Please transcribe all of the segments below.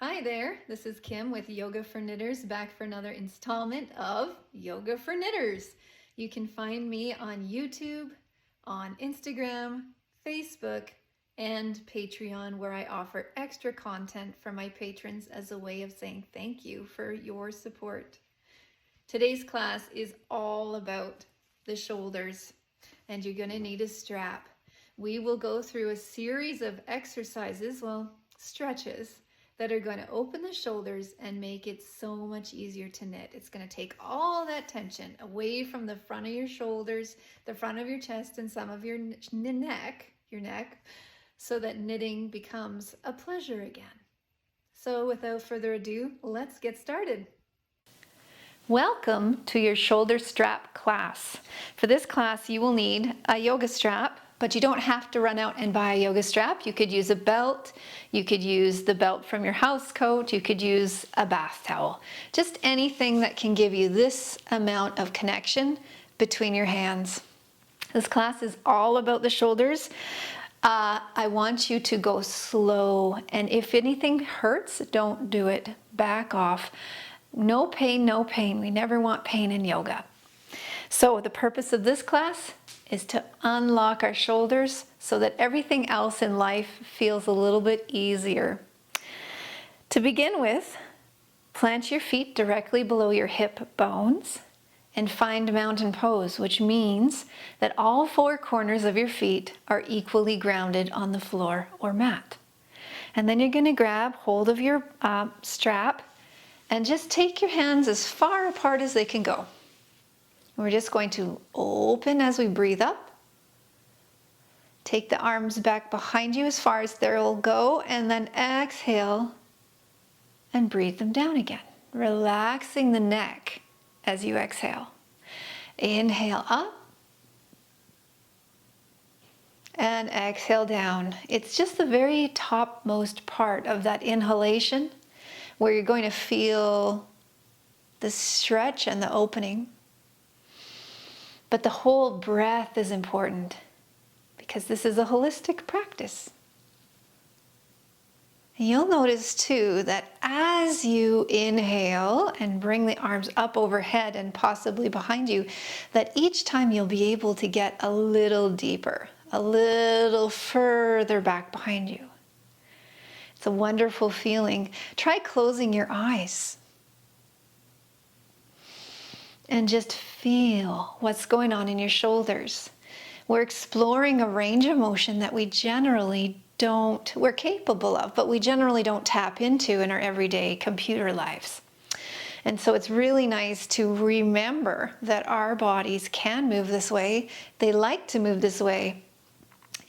Hi there, this is Kim with Yoga for Knitters, back for another installment of Yoga for Knitters. You can find me on YouTube, on Instagram, Facebook, and Patreon, where I offer extra content for my patrons as a way of saying thank you for your support. Today's class is all about the shoulders, and you're going to need a strap. We will go through a series of exercises, stretches, that are going to open the shoulders and make it so much easier to knit. It's going to take all that tension away from the front of your shoulders, the front of your chest, and some of your neck, so that knitting becomes a pleasure again. So without further ado, let's get started. Welcome to your shoulder strap class. For this class, you will need a yoga strap, but you don't have to run out and buy a yoga strap. You could use a belt, you could use the belt from your house coat, you could use a bath towel. Just anything that can give you this amount of connection between your hands. This class is all about the shoulders. I want you to go slow, and if anything hurts, don't do it. Back off. No pain, no pain. We never want pain in yoga. So the purpose of this class is to unlock our shoulders so that everything else in life feels a little bit easier. To begin with, plant your feet directly below your hip bones and find mountain pose, which means that all four corners of your feet are equally grounded on the floor or mat. And then you're going to grab hold of your strap and just take your hands as far apart as they can go. We're just going to open as we breathe up. Take the arms back behind you as far as they'll go, and then exhale and breathe them down again, relaxing the neck as you exhale. Inhale up and exhale down. It's just the very topmost part of that inhalation where you're going to feel the stretch and the opening. But the whole breath is important because this is a holistic practice. And you'll notice too that as you inhale and bring the arms up overhead and possibly behind you, that each time you'll be able to get a little deeper, a little further back behind you. It's a wonderful feeling. Try closing your eyes and just feel what's going on in your shoulders. We're exploring a range of motion that we're capable of, but we generally don't tap into in our everyday computer lives. And so it's really nice to remember that our bodies can move this way. They like to move this way.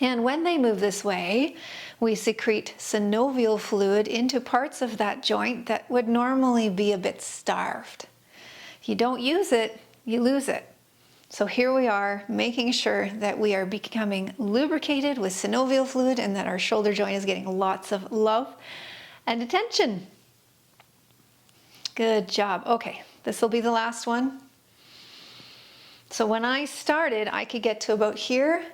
And when they move this way, we secrete synovial fluid into parts of that joint that would normally be a bit starved. If you don't use it, you lose it. So here we are, making sure that we are becoming lubricated with synovial fluid and that our shoulder joint is getting lots of love and attention. Good job. Okay, this will be the last one. So when I started, I could get to about here.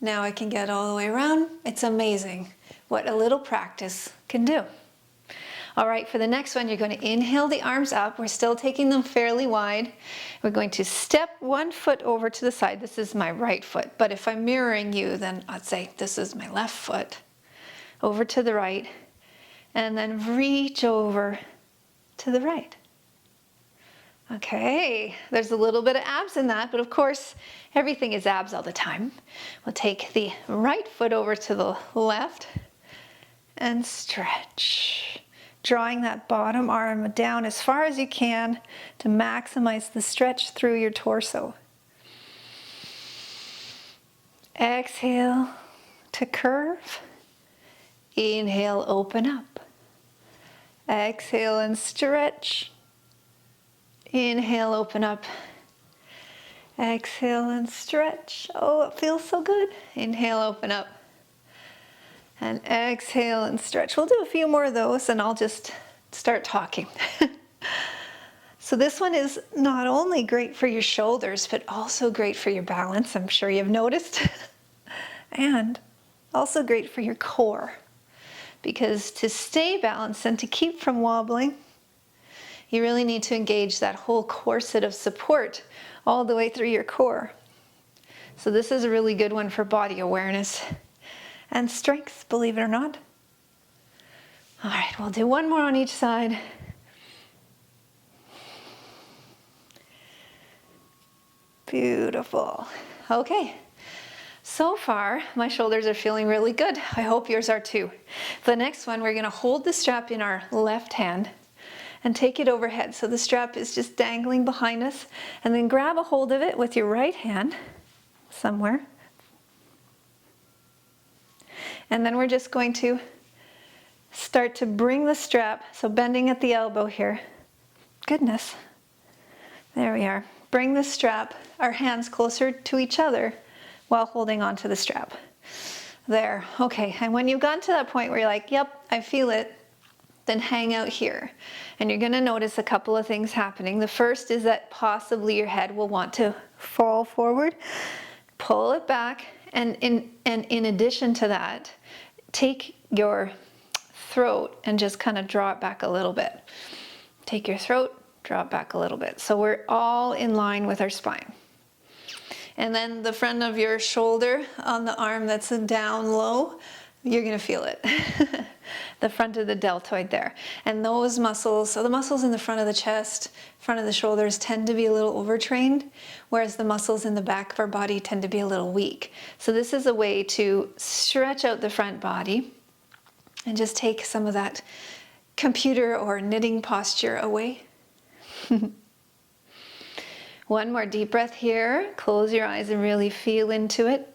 Now I can get all the way around. It's amazing what a little practice can do. All right, for the next one, you're going to inhale the arms up. We're still taking them fairly wide. We're going to step one foot over to the side. This is my right foot, but if I'm mirroring you, then I'd say this is my left foot. Over to the right, and then reach over to the right. Okay, there's a little bit of abs in that, but of course, everything is abs all the time. We'll take the right foot over to the left and stretch. Drawing that bottom arm down as far as you can to maximize the stretch through your torso. Exhale to curve. Inhale, open up. Exhale and stretch. Inhale, open up. Exhale and stretch. Oh, it feels so good. Inhale, open up. And exhale and stretch. We'll do a few more of those and I'll just start talking. So this one is not only great for your shoulders, but also great for your balance, I'm sure you've noticed. And also great for your core. because to stay balanced and to keep from wobbling, you really need to engage that whole corset of support all the way through your core. So this is a really good one for body awareness and strength, believe it or not. All right, we'll do one more on each side. Beautiful. Okay. So far, my shoulders are feeling really good. I hope yours are too. For the next one, we're going to hold the strap in our left hand and take it overhead. So the strap is just dangling behind us, and then grab a hold of it with your right hand somewhere. And then we're just going to start to bring the strap, so bending at the elbow here. Goodness. There we are. Bring the strap, our hands closer to each other while holding on to the strap. There. Okay, and when you've gotten to that point where you're like, yep, I feel it, then hang out here. And you're going to notice a couple of things happening. The first is that possibly your head will want to fall forward. Pull it back, and in addition to that, take your throat and just kind of draw it back a little bit. Take your throat, draw it back a little bit. So we're all in line with our spine. And then the front of your shoulder on the arm that's down low, you're going to feel it. The front of the deltoid there. And those muscles, so the muscles in the front of the chest, front of the shoulders tend to be a little overtrained, whereas the muscles in the back of our body tend to be a little weak. So this is a way to stretch out the front body and just take some of that computer or knitting posture away. One more deep breath here. Close your eyes and really feel into it.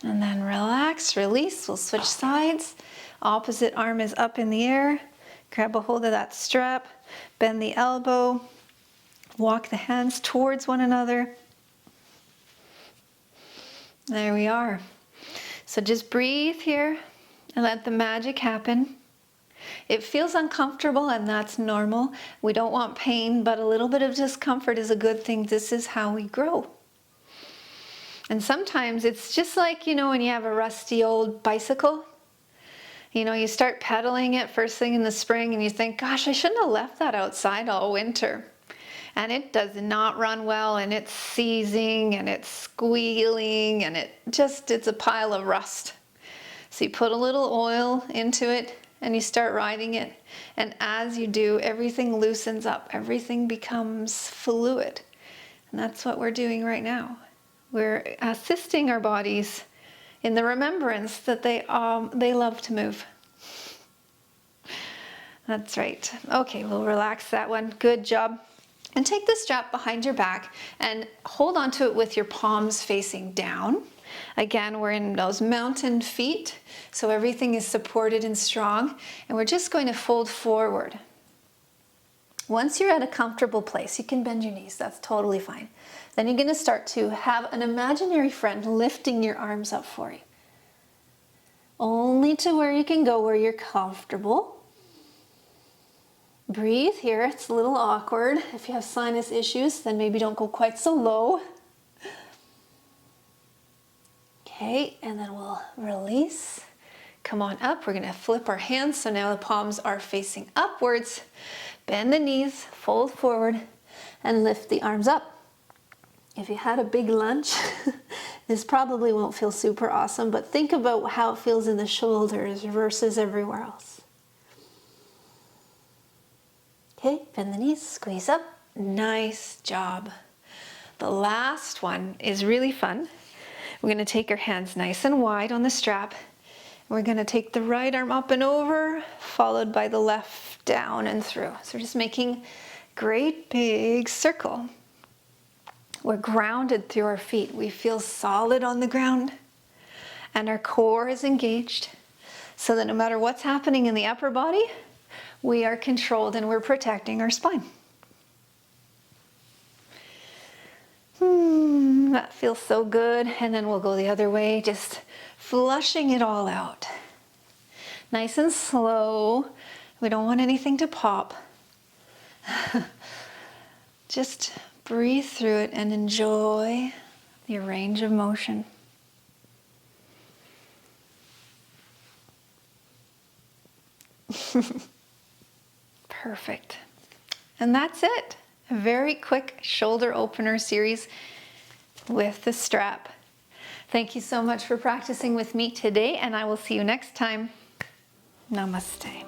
And then relax, release. We'll switch sides. Opposite arm is up in the air. Grab a hold of that strap. Bend the elbow. Walk the hands towards one another. There we are. So just breathe here and let the magic happen. It feels uncomfortable, and that's normal. We don't want pain, but a little bit of discomfort is a good thing. This is how we grow. And sometimes it's just like, when you have a rusty old bicycle. You start pedaling it first thing in the spring and you think, gosh, I shouldn't have left that outside all winter. And it does not run well, and it's seizing and it's squealing, and it's a pile of rust. So you put a little oil into it and you start riding it. And as you do, everything loosens up. Everything becomes fluid. And that's what we're doing right now. We're assisting our bodies in the remembrance that they love to move. That's right. Okay, we'll relax that one. Good job. And take the strap behind your back and hold onto it with your palms facing down. Again, we're in those mountain feet, so everything is supported and strong. And we're just going to fold forward. Once you're at a comfortable place, you can bend your knees. That's totally fine. Then you're going to start to have an imaginary friend lifting your arms up for you. Only to where you can go where you're comfortable. Breathe here. It's a little awkward. If you have sinus issues, then maybe don't go quite so low. Okay, and then we'll release. Come on up. We're going to flip our hands, so now the palms are facing upwards. Bend the knees, fold forward, and lift the arms up. If you had a big lunch, this probably won't feel super awesome, but think about how it feels in the shoulders versus everywhere else. Okay, bend the knees, squeeze up. Nice job. The last one is really fun. We're going to take our hands nice and wide on the strap. We're going to take the right arm up and over, followed by the left down and through. So we're just making a great big circle. We're grounded through our feet. We feel solid on the ground, and our core is engaged, so that no matter what's happening in the upper body, we are controlled and we're protecting our spine. That feels so good. And then we'll go the other way, just flushing it all out. Nice and slow. We don't want anything to pop. Just breathe through it and enjoy your range of motion. Perfect. And that's it. A very quick shoulder opener series with the strap. Thank you so much for practicing with me today, and I will see you next time. Namaste.